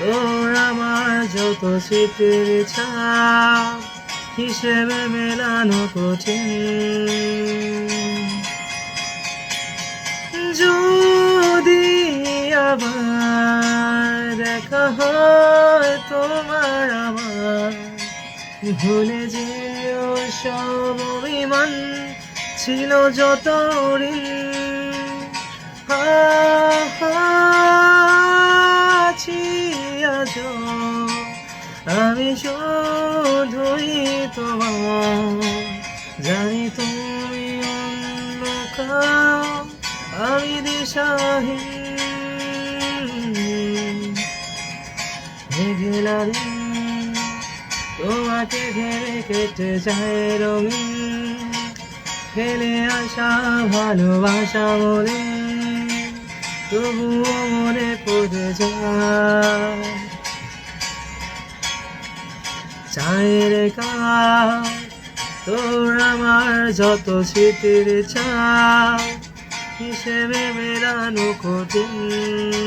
তোর আমার যত স্মৃতির ছাপ হিসেবে মেলানো কঠিন। যদি আবার দেখা হয় তোমার আমার, ভুলে যেও সব অভিমান ছিল যত ঋণ। আছি আজও আমি শুধুই তোমার, জানি তুমি অন্য কাউ, আমি দিশাহীন। মেঘলা দিন তোমাকে ঘেরে কেটে যায় রঙিন, ফেলে আসা ভালোবাসা বলে তবুও মনে পড়ে যায়। চায়ের কাপ তোর আমার যত স্মৃতির ছাপ হিসেবে মেলানো কঠিন।